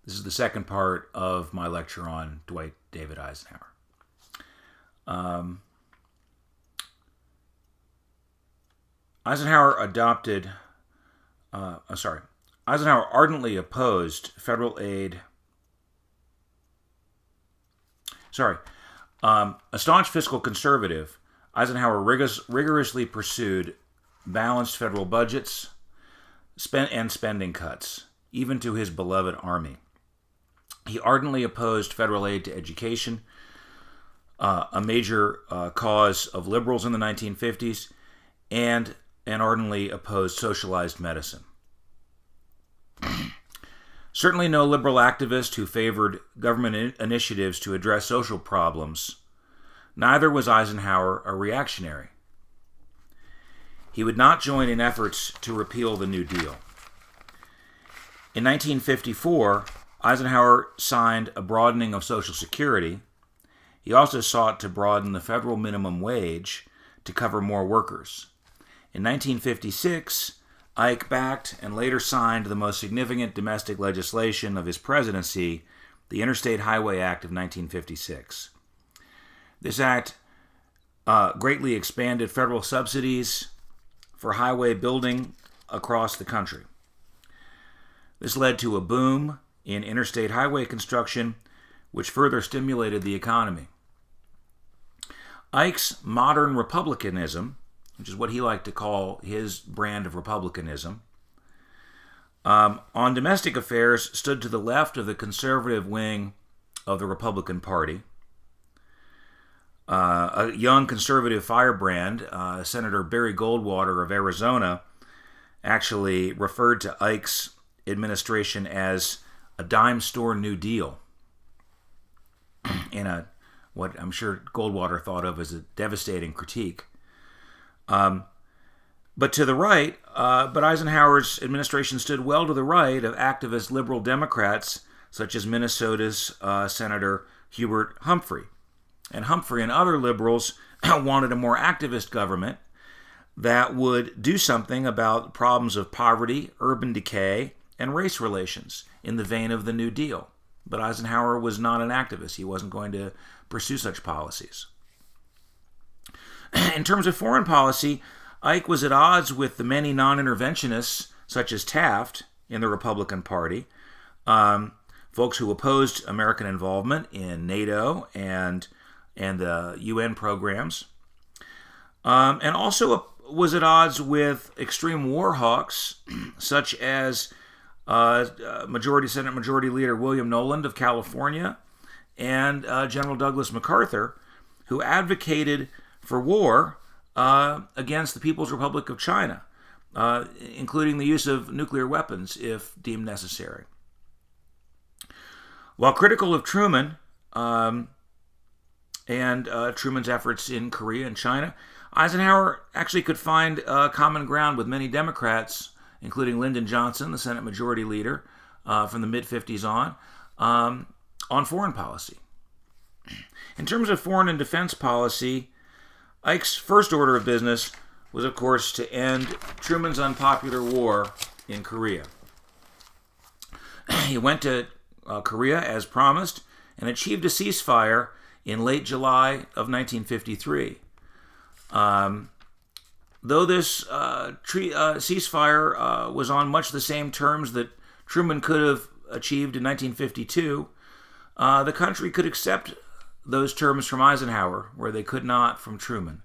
This is the second part of my lecture on Dwight David Eisenhower. Eisenhower ardently opposed federal aid. A staunch fiscal conservative, Eisenhower rigorously pursued balanced federal budgets and spending cuts, even to his beloved Army. He ardently opposed federal aid to education, a major cause of liberals in the 1950s, and ardently opposed socialized medicine. Certainly no liberal activist who favored government initiatives to address social problems. Neither was Eisenhower a reactionary. He would not join in efforts to repeal the New Deal. In 1954, Eisenhower signed a broadening of Social Security. He also sought to broaden the federal minimum wage to cover more workers. In 1956, Ike backed and later signed the most significant domestic legislation of his presidency, the Interstate Highway Act of 1956. This act greatly expanded federal subsidies for highway building across the country. This led to a boom in interstate highway construction, which further stimulated the economy. Ike's modern republicanism, which is what he liked to call his brand of republicanism, on domestic affairs stood to the left of the conservative wing of the Republican Party. A young conservative firebrand, Senator Barry Goldwater of Arizona, actually referred to Ike's administration as a dime store New Deal, in what I'm sure Goldwater thought of as a devastating critique. But to the right, but Eisenhower's administration stood well to the right of activist liberal Democrats such as Minnesota's Senator Hubert Humphrey. And Humphrey and other liberals wanted a more activist government that would do something about problems of poverty, urban decay, and race relations in the vein of the New Deal. But Eisenhower was not an activist. He wasn't going to pursue such policies. In terms of foreign policy, Ike was at odds with the many non-interventionists, such as Taft, in the Republican Party, folks who opposed American involvement in NATO and the UN programs, and also was at odds with extreme war hawks, such as Senate Majority Leader William Knowland of California and General Douglas MacArthur, who advocated for war against the People's Republic of China, including the use of nuclear weapons if deemed necessary. While critical of Truman and Truman's efforts in Korea and China, Eisenhower actually could find common ground with many Democrats, including Lyndon Johnson, the Senate Majority Leader from the mid-50s on foreign policy. In terms of foreign and defense policy, Ike's first order of business was, of course, to end Truman's unpopular war in Korea. He went to Korea as promised and achieved a ceasefire in late July of 1953. Though this ceasefire was on much the same terms that Truman could have achieved in 1952, the country could accept those terms from Eisenhower, where they could not from Truman.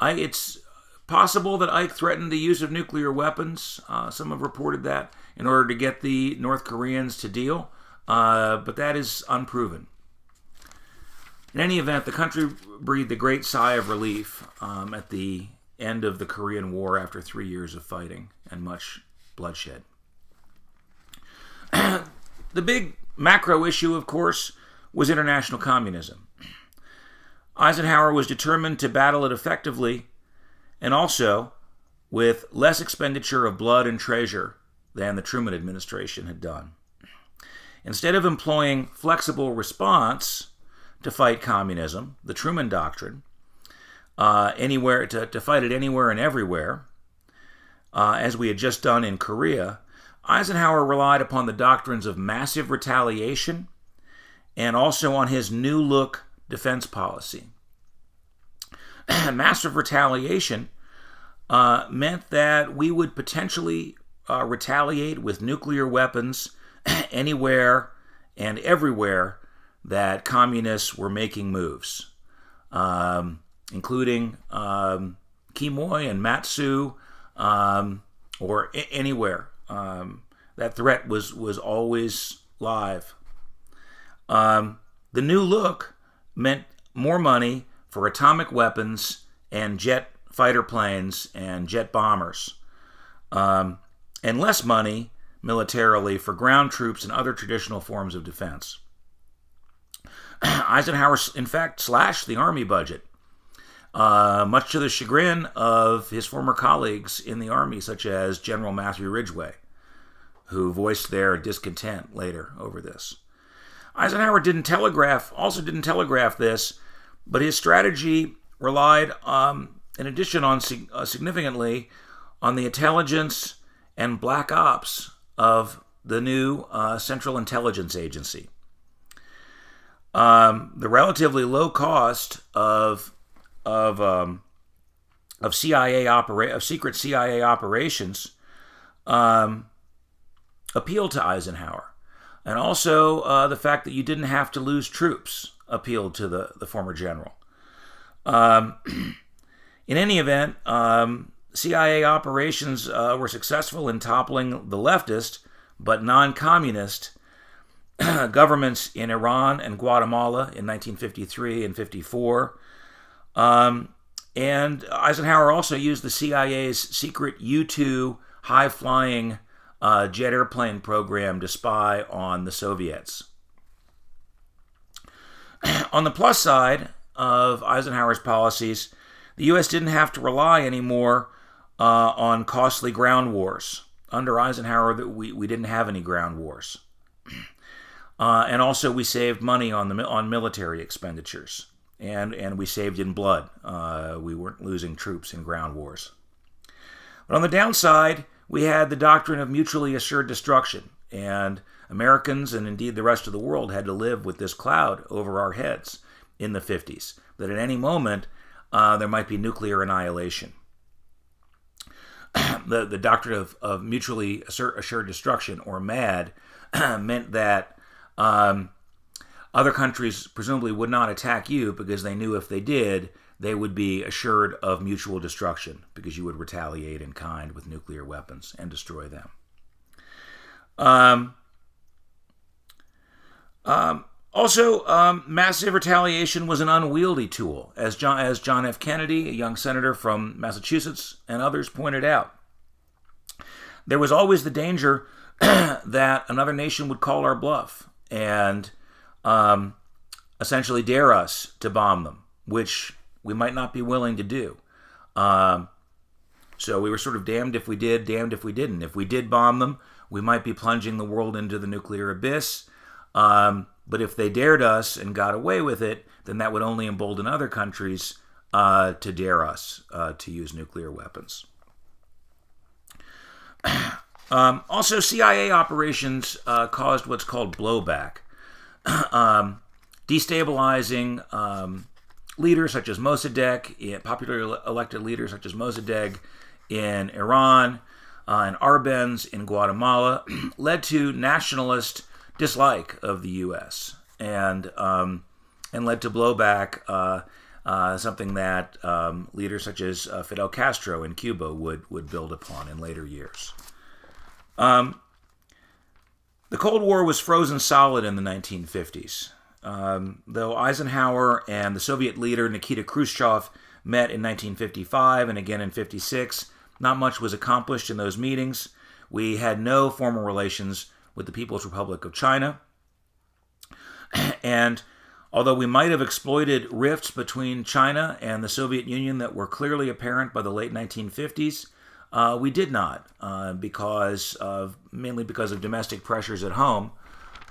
It's possible that Ike threatened the use of nuclear weapons. Some have reported that in order to get the North Koreans to deal, but that is unproven. In any event, the country breathed a great sigh of relief at the end of the Korean War after 3 years of fighting and much bloodshed. The big macro issue, of course, was international communism. Eisenhower was determined to battle it effectively and also with less expenditure of blood and treasure than the Truman administration had done. Instead of employing flexible response to fight communism, the Truman Doctrine, to fight it anywhere and everywhere, as we had just done in Korea, Eisenhower relied upon the doctrines of massive retaliation and also on his new look defense policy. Massive retaliation meant that we would potentially retaliate with nuclear weapons anywhere and everywhere that communists were making moves, including Quemoy and Matsu, or anywhere. That threat was always live. The new look meant more money for atomic weapons and jet fighter planes and jet bombers, and less money militarily for ground troops and other traditional forms of defense. Eisenhower, in fact, slashed the Army budget, much to the chagrin of his former colleagues in the Army, such as General Matthew Ridgway, who voiced their discontent later over this. Eisenhower also didn't telegraph this, but his strategy relied, in addition, significantly on the intelligence and black ops of the new Central Intelligence Agency. The relatively low cost of secret CIA operations appealed to Eisenhower. And also the fact that you didn't have to lose troops appealed to the former general. In any event, CIA operations were successful in toppling the leftist but non-communist governments in Iran and Guatemala in 1953 and 54. And Eisenhower also used the CIA's secret U-2 high-flying jet airplane program to spy on the Soviets. On the plus side of Eisenhower's policies, the U.S. didn't have to rely anymore on costly ground wars. Under Eisenhower, we didn't have any ground wars. And also we saved money on military expenditures. And we saved in blood. We weren't losing troops in ground wars. But on the downside, we had the doctrine of mutually assured destruction, and Americans and indeed the rest of the world had to live with this cloud over our heads in the 50s, that at any moment there might be nuclear annihilation. The doctrine of mutually assured destruction, or MAD, meant that other countries presumably would not attack you because they knew if they did, they would be assured of mutual destruction because you would retaliate in kind with nuclear weapons and destroy them. Also, massive retaliation was an unwieldy tool, as John F. Kennedy, a young senator from Massachusetts, and others pointed out. There was always the danger that another nation would call our bluff and essentially dare us to bomb them, which we might not be willing to do. So we were sort of damned if we did, damned if we didn't. If we did bomb them, we might be plunging the world into the nuclear abyss. But if they dared us and got away with it, then that would only embolden other countries to dare us to use nuclear weapons. Also, CIA operations caused what's called blowback, destabilizing leaders such as Mossadegh, popularly elected leaders such as Mossadegh in Iran, and Arbenz in Guatemala, led to nationalist dislike of the U.S. and led to blowback, something that leaders such as Fidel Castro in Cuba would build upon in later years. The Cold War was frozen solid in the 1950s. Though Eisenhower and the Soviet leader Nikita Khrushchev met in 1955 and again in 1956, not much was accomplished in those meetings. We had no formal relations with the People's Republic of China. And although we might have exploited rifts between China and the Soviet Union that were clearly apparent by the late 1950s, we did not, mainly because of domestic pressures at home,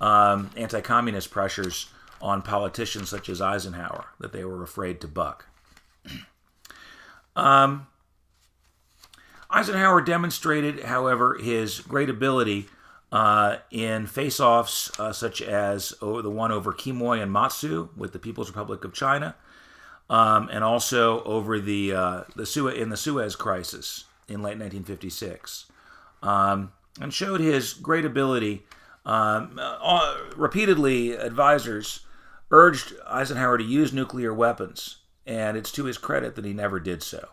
anti-communist pressures on politicians such as Eisenhower that they were afraid to buck. Eisenhower demonstrated, however, his great ability in face-offs such as the one over Quemoy and Matsu with the People's Republic of China, and also over the Suez Crisis in late 1956, and showed his great ability. Repeatedly, advisors urged Eisenhower to use nuclear weapons, and it's to his credit that he never did so.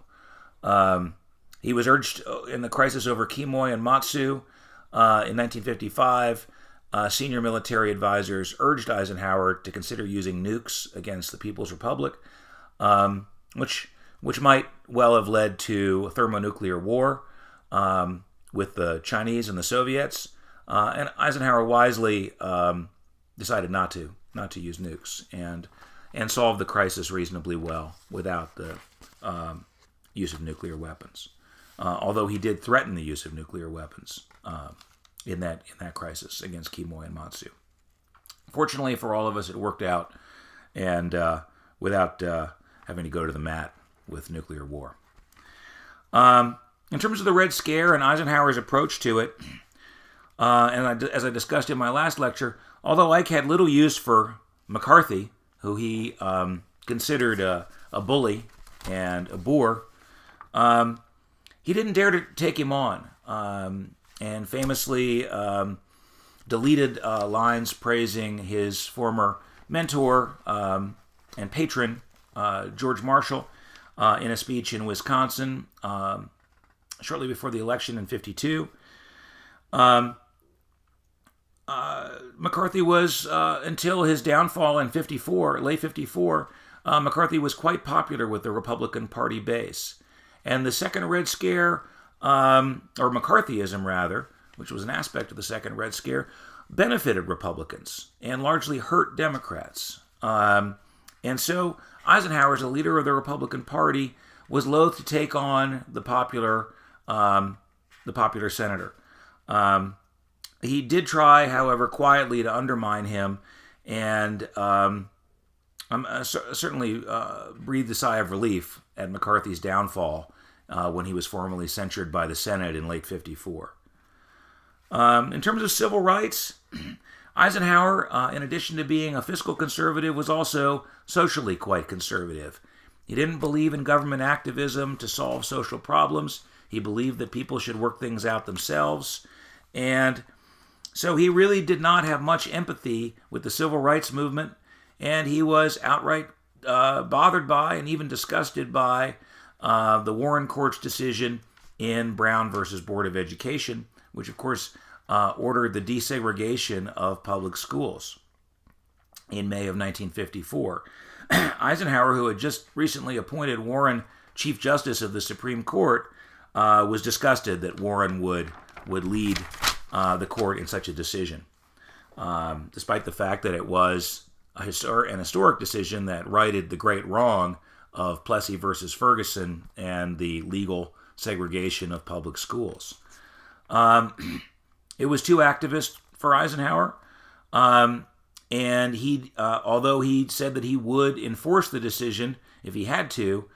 He was urged in the crisis over Quemoy and Matsu in 1955. Senior military advisors urged Eisenhower to consider using nukes against the People's Republic, which might well have led to a thermonuclear war with the Chinese and the Soviets. And Eisenhower wisely decided not to use nukes and solved the crisis reasonably well without the use of nuclear weapons. Although he did threaten the use of nuclear weapons in that crisis against Quemoy and Matsu. Fortunately for all of us, it worked out, and without having to go to the mat with nuclear war. In terms of the Red Scare and Eisenhower's approach to it, as I discussed in my last lecture, although Ike had little use for McCarthy, who he considered a bully and a boor, he didn't dare to take him on, and famously deleted lines praising his former mentor and patron, George Marshall, in a speech in Wisconsin shortly before the election in '52. McCarthy was, until his downfall in late 54, McCarthy was quite popular with the Republican Party base. And the Second Red Scare, or McCarthyism rather, which was an aspect of the Second Red Scare, benefited Republicans and largely hurt Democrats. And so Eisenhower, as a leader of the Republican Party, was loath to take on the popular senator. He did try, however, quietly to undermine him, and certainly breathed a sigh of relief at McCarthy's downfall when he was formally censured by the Senate in late '54. In terms of civil rights, Eisenhower, in addition to being a fiscal conservative, was also socially quite conservative. He didn't believe in government activism to solve social problems. He believed that people should work things out themselves, and so he really did not have much empathy with the civil rights movement, and he was outright bothered by and even disgusted by the Warren Court's decision in Brown versus Board of Education, which of course ordered the desegregation of public schools in May of 1954. Eisenhower, who had just recently appointed Warren Chief Justice of the Supreme Court, was disgusted that Warren would lead the court in such a decision, despite the fact that it was an historic decision that righted the great wrong of Plessy versus Ferguson and the legal segregation of public schools. It was too activist for Eisenhower, and he, although he said that he would enforce the decision if he had to,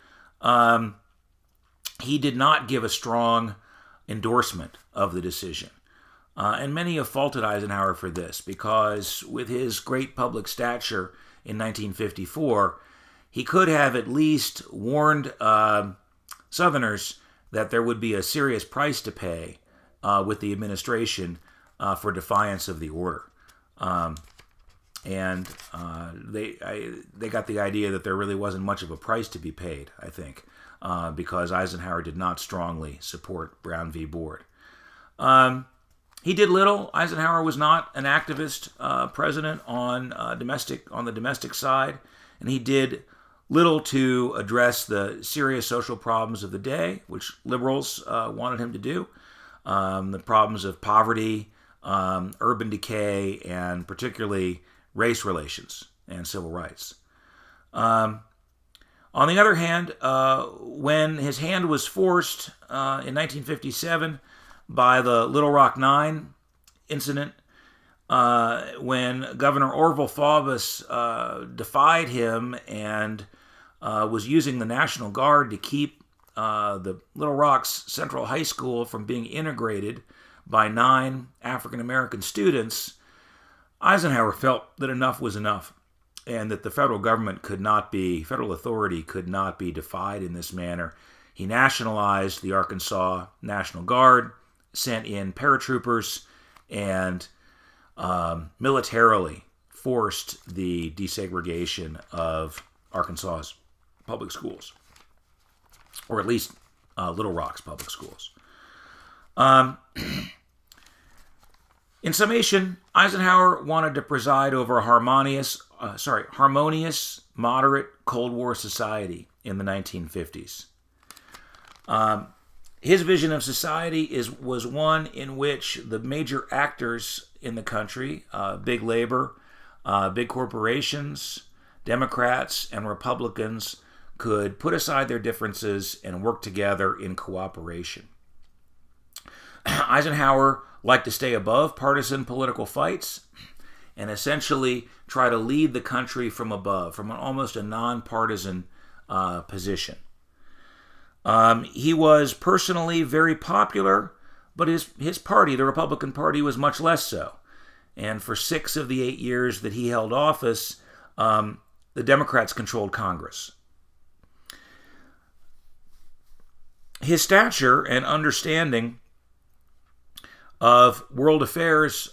he did not give a strong endorsement of the decision. And many have faulted Eisenhower for this, because with his great public stature in 1954, he could have at least warned Southerners that there would be a serious price to pay with the administration for defiance of the order. And they got the idea that there really wasn't much of a price to be paid, I think, because Eisenhower did not strongly support Brown v. Board. He did little. Eisenhower was not an activist president on the domestic side, and he did little to address the serious social problems of the day, which liberals wanted him to do. The problems of poverty, urban decay, and particularly race relations and civil rights. On the other hand, when his hand was forced in 1957 by the Little Rock Nine incident, when Governor Orville Faubus defied him and was using the National Guard to keep the Little Rock's Central High School from being integrated by 9 African American students, Eisenhower felt that enough was enough, and that the federal authority could not be defied in this manner. He nationalized the Arkansas National Guard, sent in paratroopers, and militarily forced the desegregation of Arkansas's public schools, or at least Little Rock's public schools. In summation, Eisenhower wanted to preside over a harmonious, moderate Cold War society in the 1950s. His vision of society was one in which the major actors in the country, big labor, big corporations, Democrats, and Republicans, could put aside their differences and work together in cooperation. Eisenhower liked to stay above partisan political fights and essentially try to lead the country from above, from almost a nonpartisan position. He was personally very popular, but his party, the Republican Party, was much less so. And for 6 of the 8 years that he held office, the Democrats controlled Congress. His stature and understanding of world affairs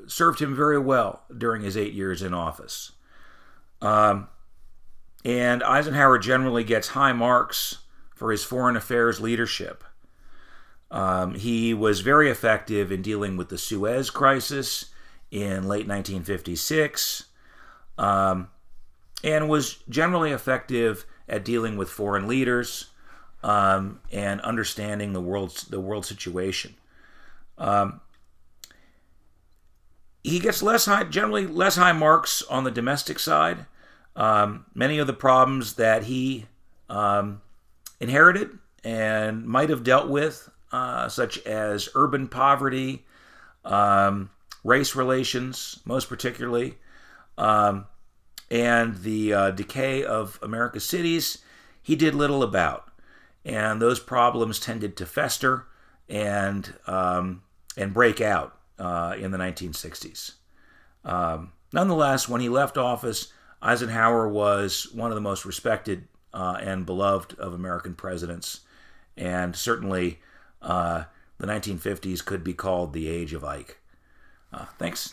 served him very well during his 8 years in office. And Eisenhower generally gets high marks for his foreign affairs leadership. He was very effective in dealing with the Suez Crisis in late 1956, and was generally effective at dealing with foreign leaders and understanding the world situation. He gets generally less high marks on the domestic side. Many of the problems that he inherited and might have dealt with, such as urban poverty, race relations, most particularly, and the decay of America's cities, he did little about. And those problems tended to fester and break out in the 1960s. Nonetheless, when he left office, Eisenhower was one of the most respected and beloved of American presidents, and certainly the 1950s could be called the age of Ike. Thanks.